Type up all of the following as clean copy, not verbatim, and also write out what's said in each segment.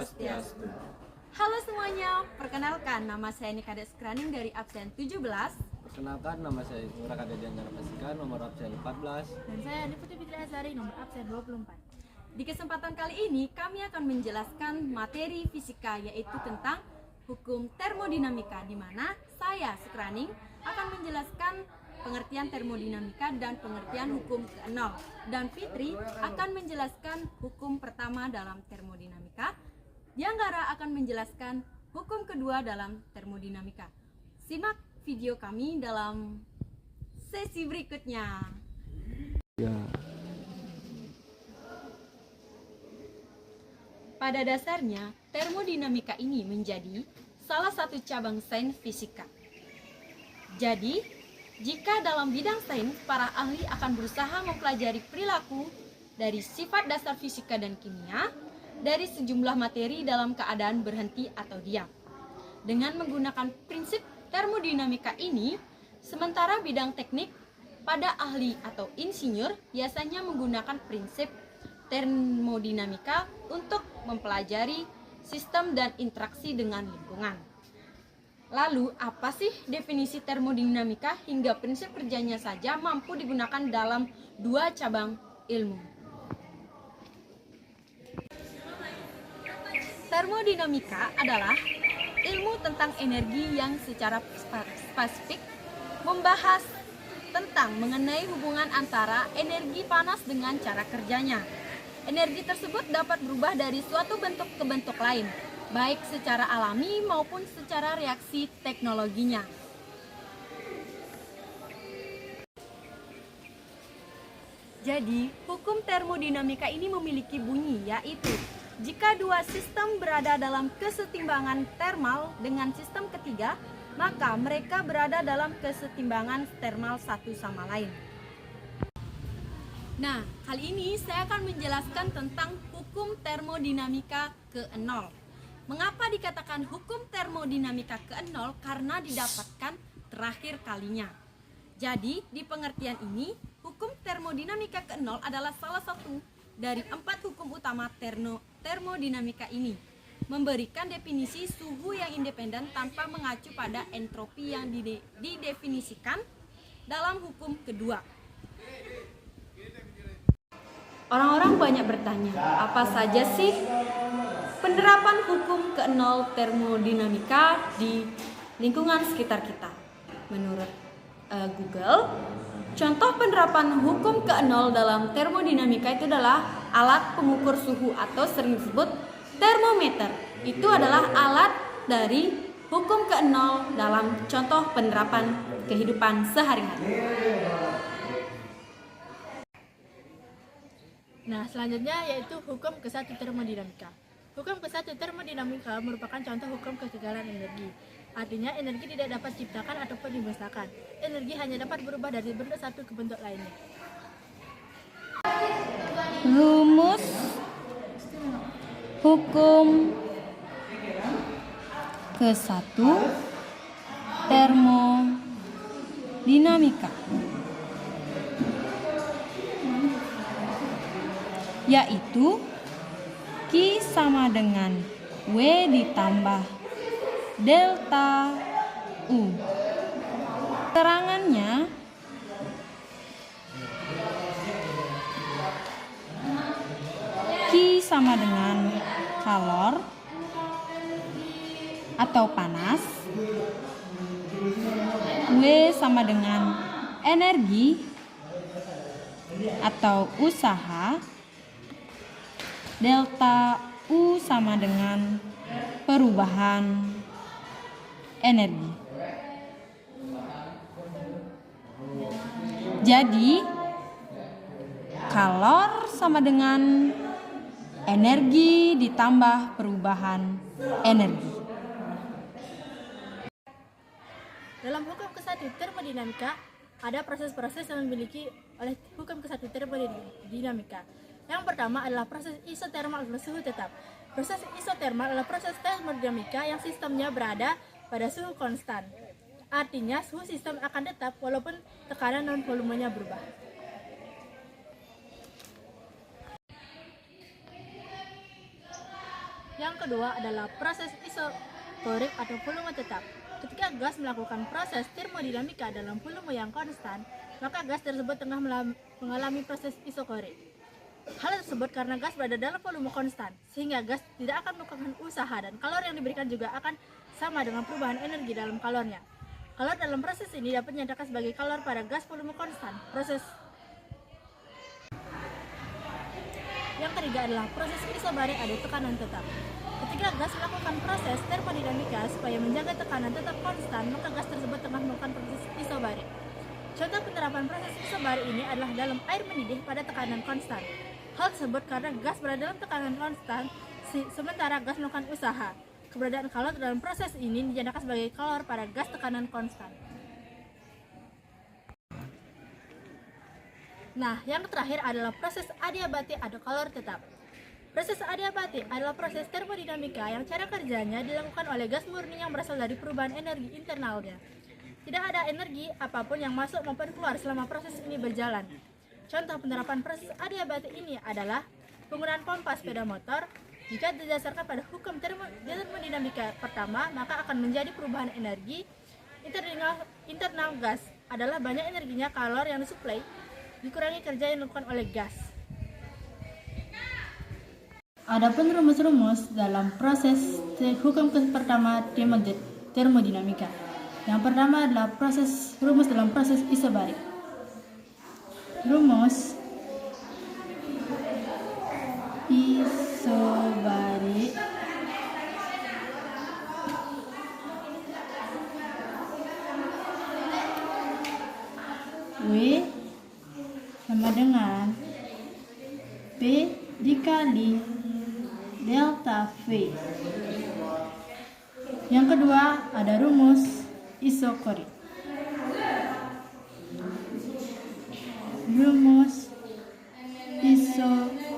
Swastiastu. Halo semuanya, perkenalkan nama saya Nikades Kraning dari absen 17. Perkenalkan, nama saya Prakada Dianggara Pasika, nomor absen 14. Dan saya Deputi Fitri Azari, nomor absen 24. Di kesempatan kali ini kami akan menjelaskan materi fisika, yaitu tentang hukum termodinamika, di mana saya Sukraning akan menjelaskan pengertian termodinamika dan pengertian hukum ke-0, dan Fitri akan menjelaskan hukum pertama dalam termodinamika. Dianggara akan menjelaskan hukum kedua dalam termodinamika. Simak video kami dalam sesi berikutnya. Pada dasarnya, termodinamika ini menjadi salah satu cabang sains fisika. Jadi, jika dalam bidang sains, para ahli akan berusaha mempelajari perilaku dari sifat dasar fisika dan kimia dari sejumlah materi dalam keadaan berhenti atau diam. Dengan menggunakan prinsip termodinamika ini, sementara bidang teknik pada ahli atau insinyur biasanya menggunakan prinsip termodinamika untuk mempelajari sistem dan interaksi dengan lingkungan. Lalu, apa sih definisi termodinamika hingga prinsip kerjanya saja mampu digunakan dalam dua cabang ilmu? Termodinamika adalah ilmu tentang energi yang secara spesifik membahas tentang mengenai hubungan antara energi panas dengan cara kerjanya. Energi tersebut dapat berubah dari suatu bentuk ke bentuk lain, baik secara alami maupun secara reaksi teknologinya. Jadi, hukum termodinamika ini memiliki bunyi, yaitu jika dua sistem berada dalam kesetimbangan termal dengan sistem ketiga, maka mereka berada dalam kesetimbangan termal satu sama lain. Nah, kali ini saya akan menjelaskan tentang hukum termodinamika ke-0. Mengapa dikatakan hukum termodinamika ke-0? Karena didapatkan terakhir kalinya. Jadi, di pengertian ini, hukum termodinamika ke-0 adalah salah satu dari 4 hukum utama termodinamika ini, memberikan definisi suhu yang independen tanpa mengacu pada entropi yang didefinisikan dalam hukum kedua. Orang-orang banyak bertanya, apa saja sih penerapan hukum ke-0 termodinamika di lingkungan sekitar kita? Menurut Google, contoh penerapan hukum ke-0 dalam termodinamika itu adalah alat pengukur suhu atau sering disebut termometer. Itu adalah alat dari hukum ke-0 dalam contoh penerapan kehidupan sehari-hari. Nah, selanjutnya yaitu hukum ke-1 termodinamika. Hukum ke-1 termodinamika merupakan contoh hukum kegagalan energi. Artinya, energi tidak dapat diciptakan ataupun dimusnahkan. Energi hanya dapat berubah dari bentuk satu ke bentuk lainnya. Rumus hukum ke-1 termodinamika, yaitu Q sama dengan W ditambah delta U. Keterangannya Q sama dengan kalor atau panas, W sama dengan energi atau usaha, delta U sama dengan perubahan energi. Jadi, kalor sama dengan energi ditambah perubahan energi. Dalam hukum ke-1 termodinamika, ada proses-proses yang dimiliki oleh hukum ke-1 termodinamika. Yang pertama adalah proses isotermal atau suhu tetap. Proses isotermal adalah proses termodinamika yang sistemnya berada pada suhu konstan. Artinya suhu sistem akan tetap walaupun tekanan dan volumenya berubah. Yang kedua adalah proses isokorik atau volume tetap. Ketika gas melakukan proses termodinamika dalam volume yang konstan, maka gas tersebut tengah mengalami proses isokorik. Hal tersebut karena gas berada dalam volume konstan, sehingga gas tidak akan melakukan usaha dan kalori yang diberikan juga akan sama dengan perubahan energi dalam kalornya. Kalor dalam proses ini dapat dinyatakan sebagai kalor pada gas volume konstan. Yang ketiga adalah proses isobarik atau tekanan tetap. Ketika gas melakukan proses termodinamika supaya menjaga tekanan tetap konstan, maka gas tersebut tengah melakukan proses isobarik. Contoh penerapan proses isobarik ini adalah dalam air mendidih pada tekanan konstan. Hal tersebut karena gas berada dalam tekanan konstan, sementara gas melakukan usaha. Keberadaan kalor dalam proses ini dinyatakan sebagai kalor pada gas tekanan konstan. Nah, yang terakhir adalah proses adiabatik atau kalor tetap. Proses adiabatik adalah proses termodinamika yang cara kerjanya dilakukan oleh gas murni yang berasal dari perubahan energi internalnya. Tidak ada energi apapun yang masuk maupun keluar selama proses ini berjalan. Contoh penerapan proses adiabatik ini adalah penggunaan pompa sepeda motor. Jika didasarkan pada hukum termodinamika pertama, maka akan menjadi perubahan energi internal gas adalah banyak energinya kalor yang disuplai dikurangi kerja yang dilakukan oleh gas. Adapun rumus-rumus dalam proses hukum pertama termodinamika. Yang pertama adalah rumus dalam proses isobarik. Rumus isobarik W sama dengan P dikali delta V. Yang kedua ada rumus isokorik. Rumus isokorik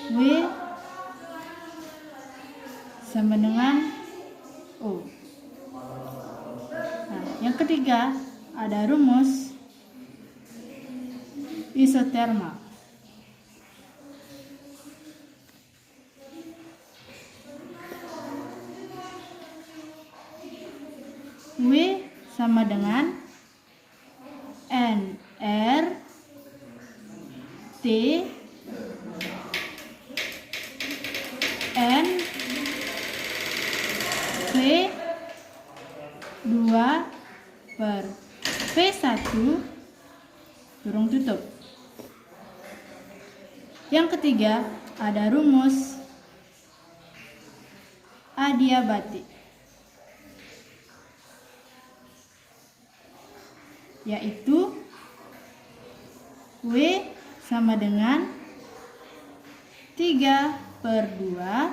W sama dengan O. Nah, yang ketiga ada rumus isotermal. W sama dengan NR T N V 2 per V1 kurung tutup. Yang ketiga ada rumus adiabatik, yaitu W sama dengan 3/2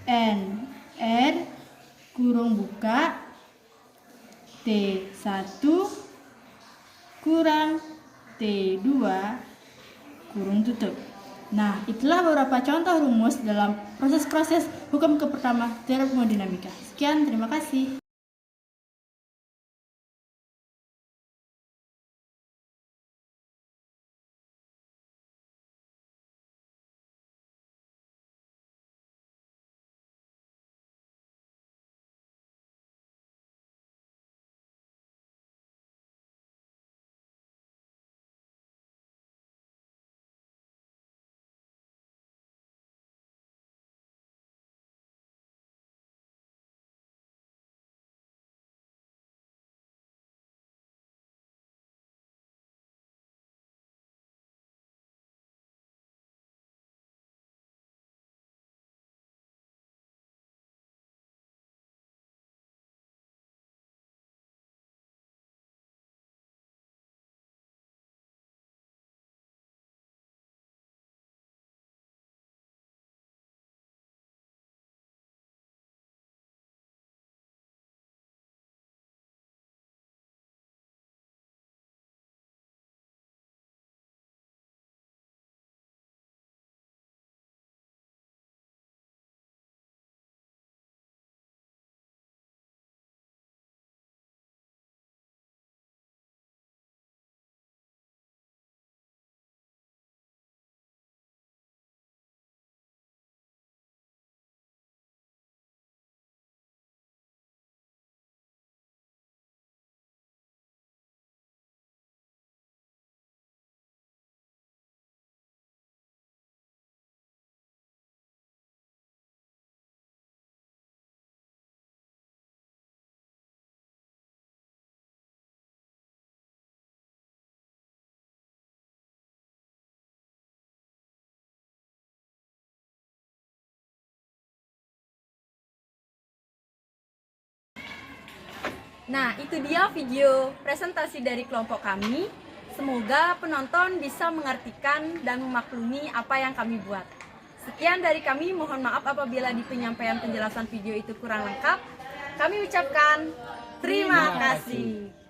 NR kurung buka T1 kurang T2 kurung tutup. Nah, itulah beberapa contoh rumus dalam proses-proses hukum pertama termodinamika. Sekian, terima kasih. Nah, itu dia video presentasi dari kelompok kami. Semoga penonton bisa mengartikan dan memaklumi apa yang kami buat. Sekian dari kami, mohon maaf apabila di penyampaian penjelasan video itu kurang lengkap. Kami ucapkan terima kasih.